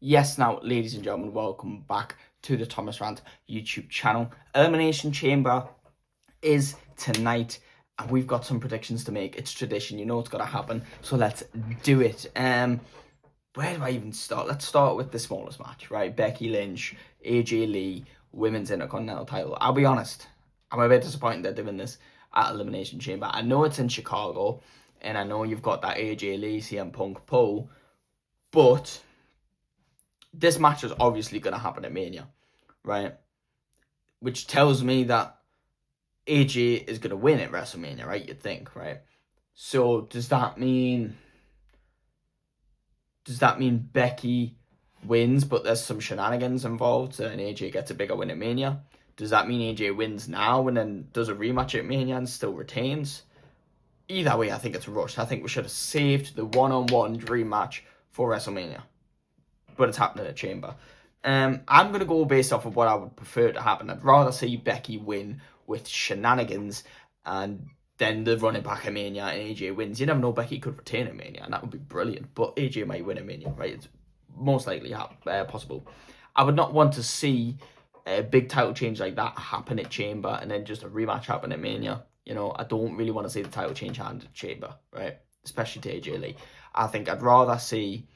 Yes, now, ladies and gentlemen, welcome back to the Thomas Rant YouTube channel. Elimination Chamber is tonight, and we've got some predictions to make. It's tradition, you know it's got to happen, so let's do it. Where do I even start? Let's start with the smallest match, right? Becky Lynch, AJ Lee, Women's Intercontinental title. I'll be honest, I'm a bit disappointed they're doing this at Elimination Chamber. I know it's in Chicago, and I know you've got that AJ Lee, CM Punk pull, but this match is obviously going to happen at Mania, right? Which tells me that AJ is going to win at WrestleMania, right? You'd think, right? So does that mean Becky wins, but there's some shenanigans involved, and AJ gets a bigger win at Mania? Does that mean AJ wins now and then does a rematch at Mania and still retains? Either way, I think it's rushed. I think we should have saved the one-on-one dream match for WrestleMania, but it's happening at Chamber. I'm going to go based off of what I would prefer to happen. I'd rather see Becky win with shenanigans and then the running back at Mania and AJ wins. You never know, Becky could retain at Mania, and that would be brilliant, but AJ might win at Mania, right? It's most likely possible. I would not want to see a big title change like that happen at Chamber and then just a rematch happen at Mania. You know, I don't really want to see the title change hand at Chamber, right? Especially to AJ Lee. I think I'd rather see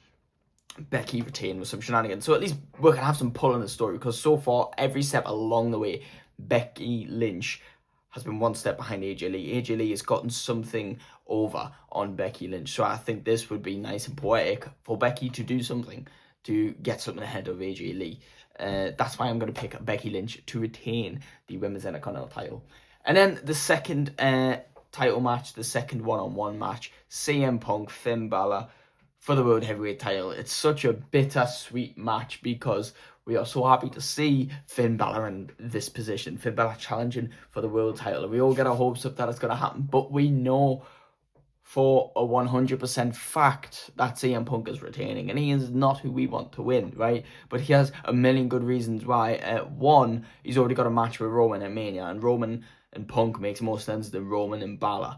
Becky retain with some shenanigans, so at least we can have some pull in the story, because so far every step along the way Becky Lynch has been one step behind AJ Lee. AJ Lee has gotten something over on Becky Lynch, so I think this would be nice and poetic for Becky to do something to get something ahead of AJ Lee. That's why I'm going to pick Becky Lynch to retain the Women's Intercontinental title. And then the second title match, the second one-on-one match, CM Punk, Finn Balor for the World Heavyweight title. It's such a bittersweet match because we are so happy to see Finn Balor in this position. Finn Balor challenging for the world title. And we all get our hopes up that it's going to happen. But we know for a 100% fact that CM Punk is retaining. And he is not who we want to win, right? But he has a million good reasons why. One, he's already got a match with Roman at Mania. And Roman and Punk makes more sense than Roman and Balor.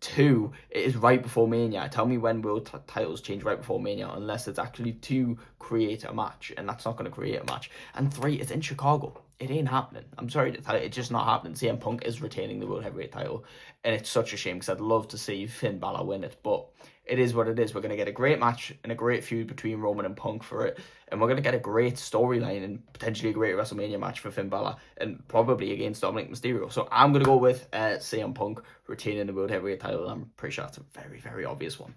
Two, it is right before Mania. Tell me when world titles change right before Mania, unless it's actually to create a match, and that's not going to create a match. And three, it's in Chicago. It ain't happening. I'm sorry to tell you, it's just not happening. CM Punk is retaining the World Heavyweight title, and it's such a shame because I'd love to see Finn Balor win it, but it is what it is. We're going to get a great match and a great feud between Roman and Punk for it, and we're going to get a great storyline and potentially a great WrestleMania match for Finn Balor, and probably against Dominic Mysterio. So I'm going to go with CM Punk retaining the World Heavyweight title. I'm pretty sure that's a very, very obvious one.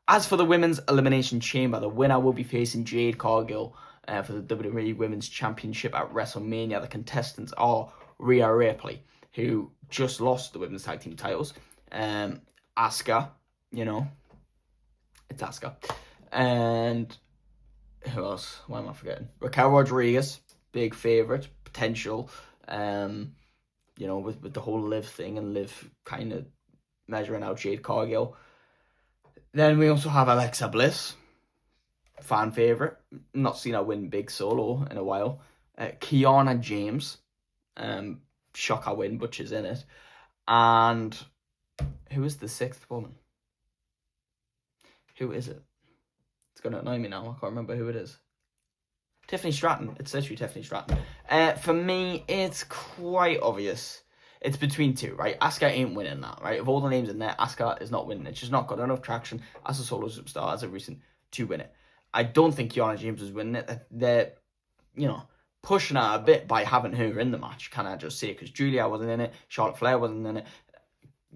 As for the Women's Elimination Chamber, the winner will be facing Jade Cargill for the WWE Women's Championship at WrestleMania. The contestants are Rhea Ripley, who just lost the Women's Tag Team titles, Asuka, you know, it's Asuka, and who else? Why am I forgetting? Raquel Rodriguez, big favourite, potential, you know, with the whole Liv thing and Liv kind of measuring out Jade Cargill. Then we also have Alexa Bliss, fan favourite. Not seen her win big solo in a while. Kiana James, shocker win, but she's in it. And who is the sixth woman? Who is it? It's going to annoy me now. I can't remember who it is. Tiffany Stratton. It's literally Tiffany Stratton. For me, it's quite obvious. It's between two, right? Asuka ain't winning that, right? Of all the names in there, Asuka is not winning it. She's not got enough traction as a solo superstar, as a recent, to win it. I don't think Kiana James is winning it. They're, you know, pushing her a bit by having her in the match, can I just say? Because Julia wasn't in it, Charlotte Flair wasn't in it,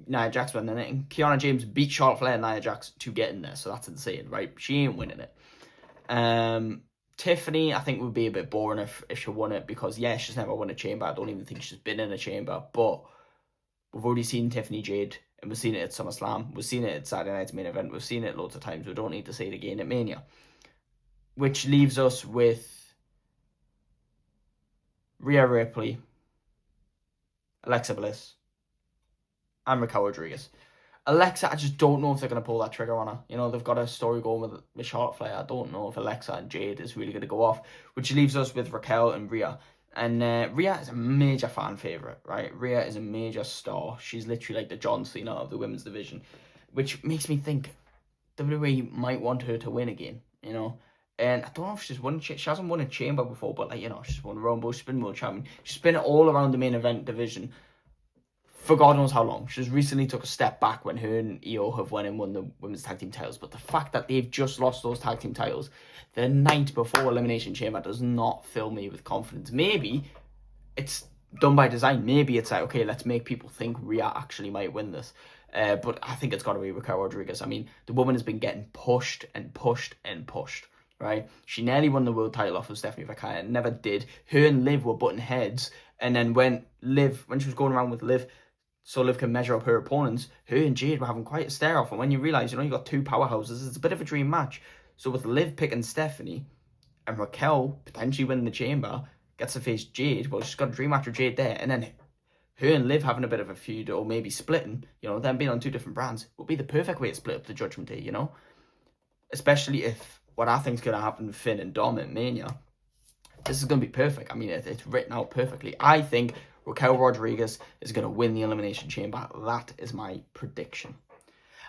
Nia Jax wasn't in it, and Kiana James beat Charlotte Flair and Nia Jax to get in there, so that's insane, right? She ain't winning it. Tiffany, I think, would be a bit boring if she won it, because, yeah, she's never won a chamber. I don't even think she's been in a chamber, but we've already seen Tiffany Jade, and we've seen it at SummerSlam, we've seen it at Saturday Night's Main Event, we've seen it loads of times. We don't need to see it again at Mania. Which leaves us with Rhea Ripley, Alexa Bliss, and Raquel Rodriguez. Alexa, I just don't know if they're going to pull that trigger on her. You know, they've got a story going with Charlotte Flair. I don't know if Alexa and Jade is really going to go off, which leaves us with Raquel and Rhea. And Rhea is a major fan favourite, right? Rhea is a major star. She's literally like the John Cena of the women's division, which makes me think WWE might want her to win again, you know. then I don't know if she's won. She hasn't won a chamber before, but like, you know, she's won Rumble, she's been world champion, she's been all around the main event division for God knows how long. She's recently took a step back when her and Io have went and won the women's tag team titles. But the fact that they've just lost those tag team titles the night before Elimination Chamber does not fill me with confidence. Maybe it's done by design. Maybe it's like, okay, let's make people think Rhea actually might win this. But I think it's got to be Raquel Rodriguez. I mean, the woman has been getting pushed and pushed and pushed, right? She nearly won the world title off of Stephanie Vakaya, never did. Her and Liv were butting heads. And then when she was going around with Liv, so Liv can measure up her opponents, her and Jade were having quite a stare off. And when you realise, you know, you've got two powerhouses, it's a bit of a dream match. So with Liv picking Stephanie and Raquel potentially winning the chamber, gets to face Jade, well, she's got a dream match with Jade there. And then her and Liv having a bit of a feud, or maybe splitting, you know, them being on two different brands, would be the perfect way to split up the Judgment Day, you know? Especially if what I think is going to happen with Finn and Dom at Mania. This is going to be perfect. I mean, it's written out perfectly. I think Raquel Rodriguez is going to win the Elimination Chamber. That is my prediction.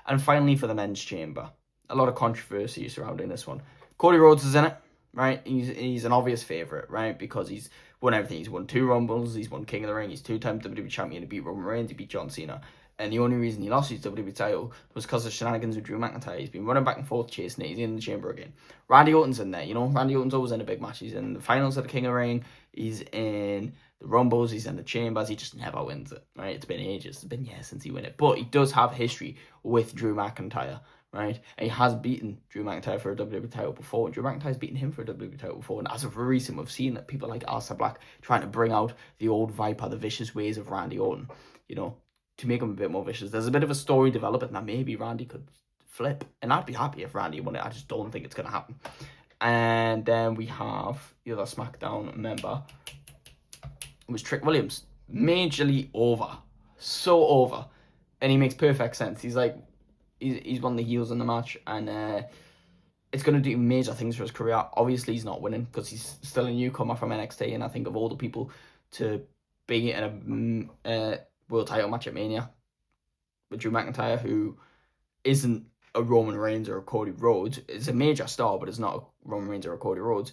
And finally, for the men's chamber, a lot of controversy surrounding this one. Cody Rhodes is in it, right? He's an obvious favourite, right? Because he's won everything. He's won 2 Rumbles. He's won King of the Ring. He's 2-time WWE champion. He beat Roman Reigns. He beat John Cena. And the only reason he lost his WWE title was because of shenanigans with Drew McIntyre. He's been running back and forth chasing it. He's in the chamber again. Randy Orton's in there, you know. Randy Orton's always in a big match. He's in the finals of the King of the Ring. He's in the Rumbles. He's in the chambers. He just never wins it, right? It's been ages. It's been years since he won it. But he does have history with Drew McIntyre, right? And he has beaten Drew McIntyre for a WWE title before. And Drew McIntyre's beaten him for a WWE title before. And as of recent, we've seen that people like Aleister Black trying to bring out the old Viper, the vicious ways of Randy Orton, you know, to make him a bit more vicious. There's a bit of a story developing that maybe Randy could flip. And I'd be happy if Randy won it. I just don't think it's going to happen. And then we have the other SmackDown member. It was Trick Williams. Majorly over. So over. And he makes perfect sense. He's like, he's one of the heels in the match. And it's going to do major things for his career. Obviously, he's not winning because he's still a newcomer from NXT. And I think of all the people to be in a world title match at Mania with Drew McIntyre, who isn't a Roman Reigns or a Cody Rhodes, is a major star, but it's not a Roman Reigns or a Cody Rhodes.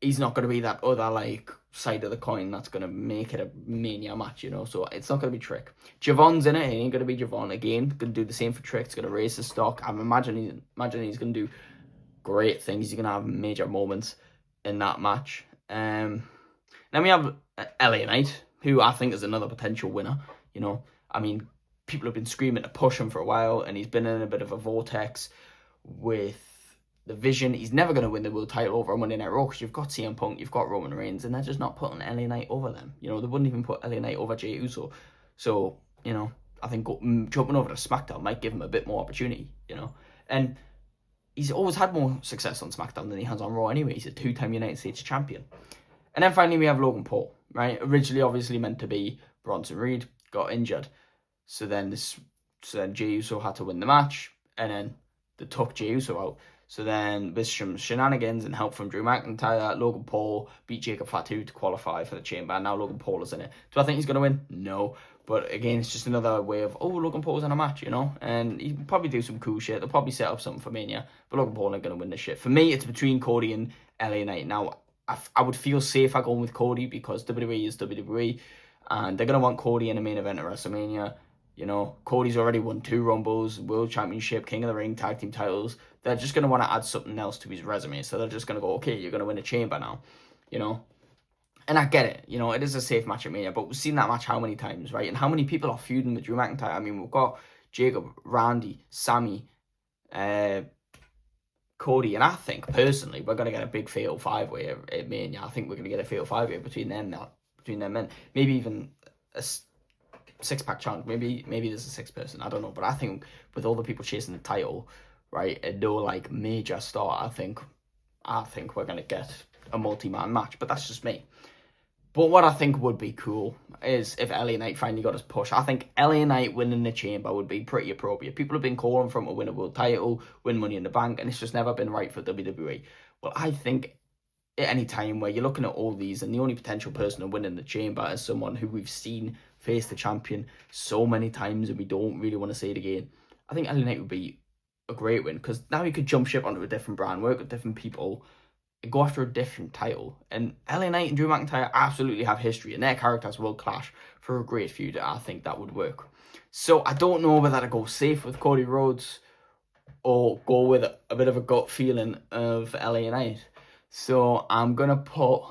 He's not going to be that other like side of the coin that's going to make it a Mania match, you know. So it's not going to be Trick. Javon's in it. He ain't going to be Javon again. Going to do the same for Trick. It's going to raise his stock. I'm imagining he's going to do great things. He's going to have major moments in that match. Then we have LA Knight, who I think is another potential winner. You know, I mean, people have been screaming to push him for a while, and he's been in a bit of a vortex with the Vision. He's never going to win the world title over on Monday Night Raw because you've got CM Punk, you've got Roman Reigns, and they're just not putting LA Knight over them. You know, they wouldn't even put LA Knight over Jey Uso. So, you know, I think jumping over to SmackDown might give him a bit more opportunity, you know. And he's always had more success on SmackDown than he has on Raw anyway. He's a 2-time United States champion. And then finally we have Logan Paul, right? Originally obviously meant to be Bronson Reed, got injured. So then Jey Uso had to win the match, and then they took Jey Uso out. So then with some shenanigans and help from Drew McIntyre, Logan Paul beat Jacob Fatu to qualify for the chamber. And now Logan Paul is in it. Do I think he's going to win? No. But again, it's just another way of, Logan Paul's in a match, you know? And he'll probably do some cool shit. They'll probably set up something for Mania. But Logan Paul ain't going to win this shit. For me, it's between Cody and LA Knight. Now, I would feel safer going with Cody because WWE is WWE. And they're going to want Cody in the main event at WrestleMania. You know, Cody's already won 2 Rumbles, World Championship, King of the Ring, Tag Team titles. They're just going to want to add something else to his resume. So they're just going to go, okay, you're going to win a chamber now, you know. And I get it, you know, it is a safe match at Mania, but we've seen that match how many times, right? And how many people are feuding with Drew McIntyre? I mean, we've got Jacob, Randy, Sammy, Cody, and I think, personally, we're going to get a big fatal 5-way at Mania. I think we're going to get a fatal 5-way between them men. Maybe even a 6-pack challenge. Maybe there's a 6th person. I don't know. But I think with all the people chasing the title, right, and no like major star, I think we're gonna get a multi-man match. But that's just me. But what I think would be cool is if LA Knight finally got his push. I think LA Knight winning the chamber would be pretty appropriate. People have been calling for him to win a world title, win Money in the Bank, and it's just never been right for WWE. Well, I think at any time where you're looking at all these and the only potential person to win in the chamber is someone who we've seen face the champion so many times and we don't really want to say it again, I think LA Knight would be a great win because now he could jump ship onto a different brand, work with different people, go after a different title. And LA Knight and Drew McIntyre absolutely have history, and their characters will clash for a great feud. I think that would work. So I don't know whether to go safe with Cody Rhodes or go with a bit of a gut feeling of LA Knight. So I'm gonna put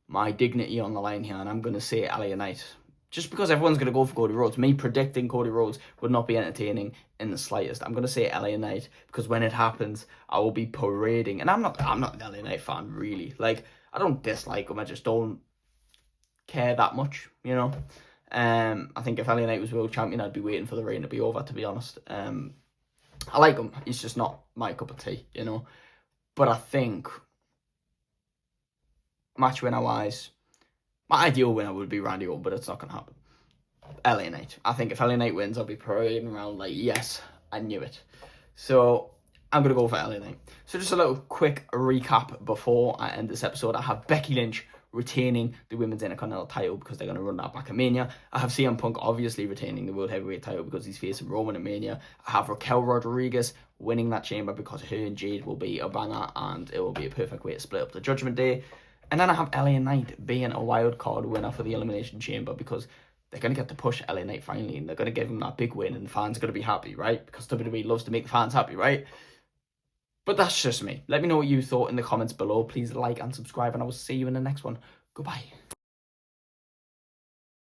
my dignity on the line here, and I'm gonna say LA Knight. Just because everyone's gonna go for Cody Rhodes, me predicting Cody Rhodes would not be entertaining in the slightest. I'm gonna say LA Knight because when it happens, I will be parading, and I'm not an LA Knight fan really. Like, I don't dislike him, I just don't care that much, you know. I think if LA Knight was world champion, I'd be waiting for the reign to be over, to be honest. I like him. He's just not my cup of tea, you know. But I think match winner wise, my ideal winner would be Randy Orton, but it's not gonna happen. LA Knight. I think if LA Knight wins, I'll be parading around like, yes, I knew it. So I'm gonna go for LA Knight. So just a little quick recap before I end this episode. I have Becky Lynch retaining the Women's Intercontinental title because they're going to run that back at Mania. I have CM Punk obviously retaining the World Heavyweight title because he's facing Roman at Mania. I have Raquel Rodriguez winning that chamber because her and Jade will be a banger and it will be a perfect way to split up the Judgment Day. And then I have LA Knight being a wild card winner for the Elimination Chamber because they're going to get to push LA Knight finally and they're going to give him that big win and the fans are going to be happy, right? Because WWE loves to make the fans happy, right? But that's just me. Let me know what you thought in the comments below. Please like and subscribe, and I will see you in the next one. Goodbye.